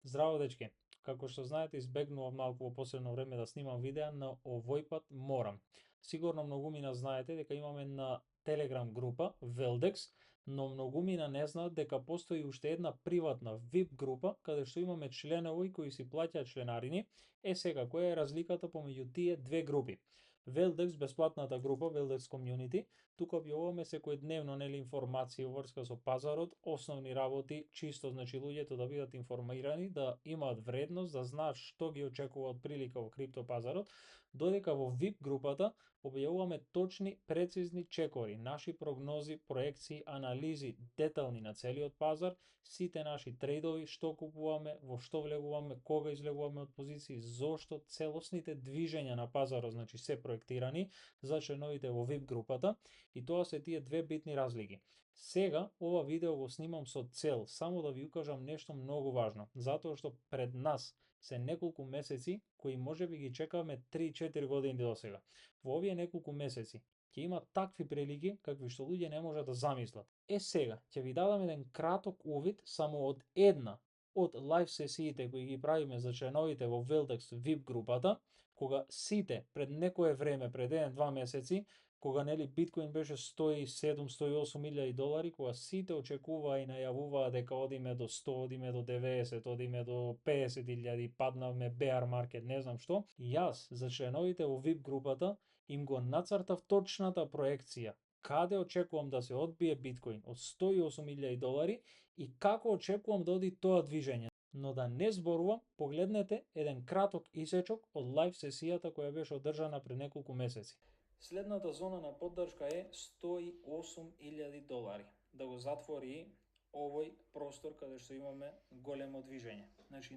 Здраво, дечки! Како што знаете, избегнувам малку во последно време да снимам видеа, но овој пат морам. Сигурно многумина знаете дека имаме на Telegram група Велдекс, но многумина не знаат дека постои уште една приватна VIP група каде што имаме членови кои си плаќаат членарини. Сега, која е разликата помеѓу тие две групи? Велдекс, бесплатната група, Велдекс Community, тука објавуваме секојдневно информации врска со пазарот, основни работи, чисто луѓето да бидат информирани, да имаат вредност, да знаат што ги очекува од прилика во криптопазарот, додека во VIP групата објавуваме точни, прецизни чекори, наши прогнози, проекции, анализи детални на целиот пазар, сите наши трейдови, што купуваме, во што влегуваме, кога излегуваме од позиции, зошто, целосните движења на пазарот, се проектирани за членовите во VIP групата, и тоа се тие две битни разлики. Сега ова видео го снимам со цел само да ви укажам нешто многу важно, затоа што пред нас се неколку месеци кои можеби ги чекавме 3-4 години до сега. Во овие неколку месеци ќе има такви прилики какви што луѓе не можат да замислат. Сега ќе ви дадам еден краток увид само од една од лайв сесиите кои ги правиме за членовите во Велдекс VIP групата, кога сите пред некое време, пред 1-2 месеци, кога биткоин беше 107-108 илјади долари, кога сите очекуваа и најавуваа дека одиме до 100, одиме до 90, одиме до 50 илјади, паднавме bear market, не знам што, јас за членовите во VIP групата им го нацртав точната проекција каде очекувам да се одбие биткоин од 108 илјади долари и како очекувам да оди тоа движење. Но да не зборувам, погледнете еден краток исечок од лайв сесијата која беше одржана пред неколку месеци. Следната зона на поддршка е 108.000 долари. Да го затвори овој простор каде што имаме големо движење.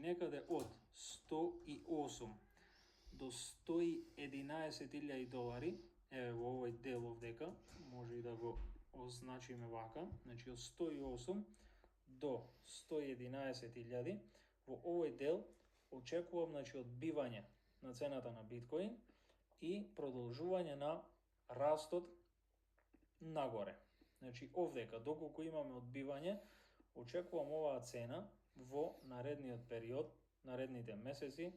Некаде од 108 до 111.000 долари, еве во овој дел овдека, може и да го означиме вака, од 108 до 111.000, во овој дел очекувам одбивање на цената на биткоин и продолжување на растот нагоре. Овдека, доколку имаме одбивање, очекувам оваа цена во наредниот период, наредните месеци,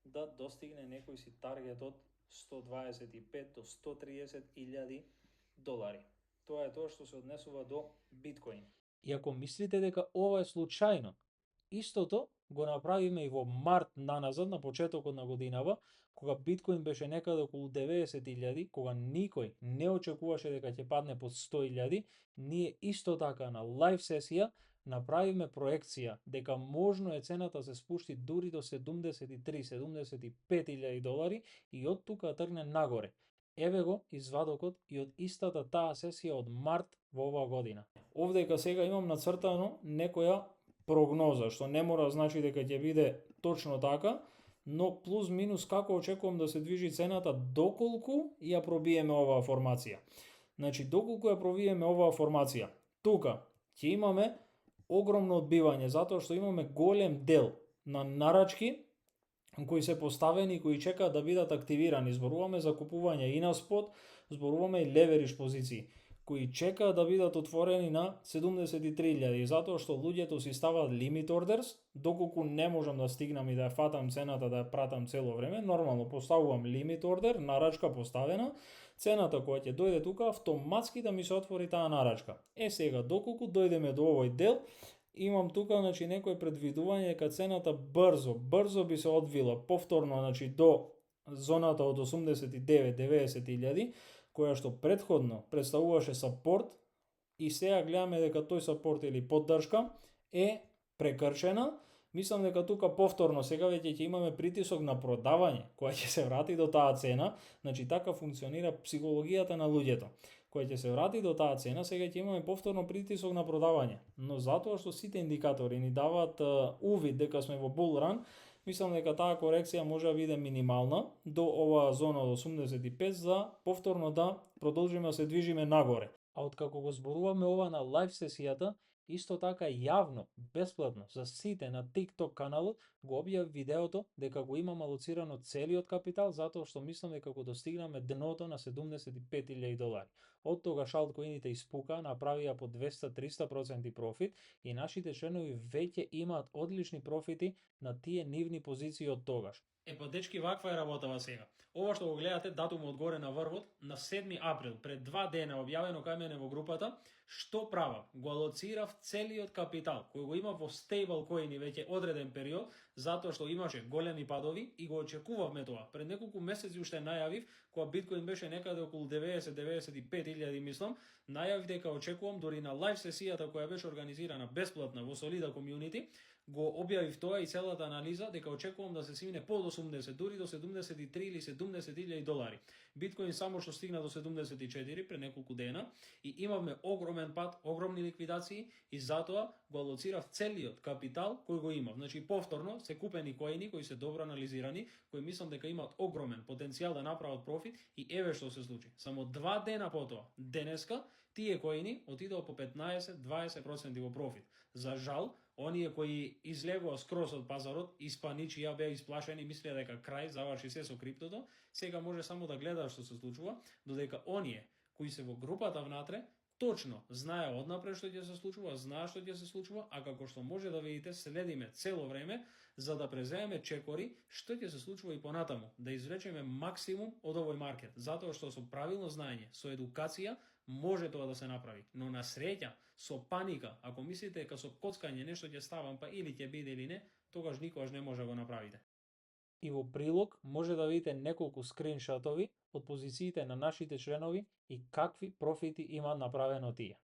да достигне некој си таргет од 125 до 130 илјади долари. Тоа е тоа што се однесува до биткоин. И ако мислите дека ова е случајно, истото го направиме и во март наназад, на почетокот на годинава, кога биткоин беше некаде околу 90.000, кога никој не очекуваше дека ќе падне под 100.000, ние исто така на лайв сесија направиме проекција дека можно е цената се спушти дури до 73-75.000 долари и од тука тргне нагоре. Еве го извадокот и од истата таа сесија од март во оваа година. Овдека сега имам нацртано некоја прогноза, што не мора да значи дека ќе биде точно така, но плюс минус како очекувам да се движи цената доколку ја пробиеме оваа формација. Доколку ја пробиеме оваа формација, тука ќе имаме огромно одбивање, затоа што имаме голем дел на нарачки кои се поставени и кои чекаат да бидат активирани. Зборуваме за купување и на спот, зборуваме и леверидж позиции кои чекаат да бидат отворени на 73.000, затоа што луѓето си ставаат limit orders, доколку не можам да стигнам и да ја фатам цената, да ја пратам цело време, нормално поставувам limit order, нарачка поставена, цената која ќе дојде тука автоматски да ми се отвори таа нарачка. Сега, доколку дојдеме до овој дел, имам тука некој предвидување дека цената брзо би се одвила повторно до зоната од 89-90 илјади, која што предходно представуваше сапорт, и сега гледаме дека тој сапорт или поддршка е прекршена. Мислам дека тука повторно сега веќе ќе имаме притисок на продавање, која ќе се врати до таа цена. Така функционира психологијата на луѓето. Која ќе се врати до таа цена, сега ќе имаме повторно притисок на продавање. Но затоа што сите индикатори ни даваат увид дека сме во bull run, мислам дека таа корекција може да биде минимална до оваа зона од 85 за повторно да продолжиме да се движиме нагоре. А откако го зборуваме ова на лайв сесијата, Исто така јавно, бесплатно, за сите на TikTok каналот го објави видеото дека го имам алоцирано целиот капитал затоа што мислам дека го достигнаме дното на $75,000. Од тогаш алткоините испука, направија по 200-300% профит и нашите членови веќе имаат одлични профити на тие нивни позиции од тогаш. Па дечки, ваква е работава сега. Ова што го гледате, датумот одгоре на врвот, на 7 април, пред 2 дена објавено кај мене во групата, што правам? Го алоцирав целиот капитал, кој го има во стейблкоини веќе одреден период, затоа што имаше големи падови и го очекувавме тоа. Пред неколку месеци уште најавив, кога биткоин беше некаде околу 90-95 мислам, најавив дека очекувам дури на лайв сесијата која беше организирана бесплатна во Solida Community, го објавив тоа и целата анализа дека очекувам да се свине под 80, дури до 73 или $70,000. Биткоин само што стигна до 74 пред неколку дена и имавме огромен пад, огромни ликвидации и затоа го алоцирав целиот капитал кој го имав. Значи повторно се купени коини кои се добро анализирани, кои мислам дека имаат огромен потенцијал да направат профит и еве што се случи. Само 2 дена потоа, денеска, тие коини отидоа по 15-20% во профит. За жал, оние кои излегува скроз од пазарот, испаничија беа исплашени, мислеа дека крај заврши се со криптото, сега може само да гледаат што се случува, додека оние кои се во групата внатре, точно знае однапред што ќе се случува, знае што ќе се случува, а како што може да видите, следиме цело време за да преземеме чекори што ќе се случува и понатаму, да извлечеме максимум од овој маркет, затоа што со правилно знаење, со едукација може тоа да се направи, но на среќа, со паника, ако мислите дека со коцкање нешто ќе ставам па или ќе биде или не, тогаш никогаш не може да го направите. И во прилог може да видите неколку скриншотови од позициите на нашите членови и какви профити имаат направено тие.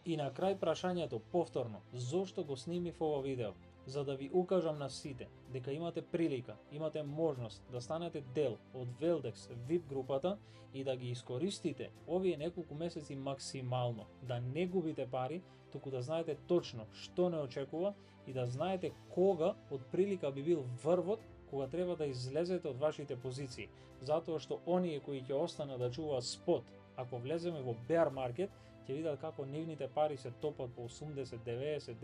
И на крај прашањето повторно, зошто го снимив ова видео? За да ви укажам на сите дека имате прилика, имате можност да станете дел од Veldex VIP групата и да ги искористите овие неколку месеци максимално, да не губите пари, туку да знаете точно што не очекува и да знаете кога од прилика би бил врвот кога треба да излезете од вашите позиции, затоа што оние кои ќе останат да чуваат спот, ако влеземе во bear market, ќе видат како нивните пари се топат по 80, 90,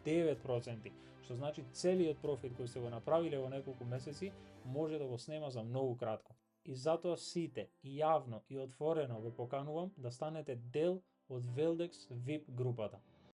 99%, што значи целиот профит кој се го направиле во неколку месеци може да го снема за многу кратко. И затоа сите, и јавно и отворено ве поканувам да станете дел од Veldex VIP групата.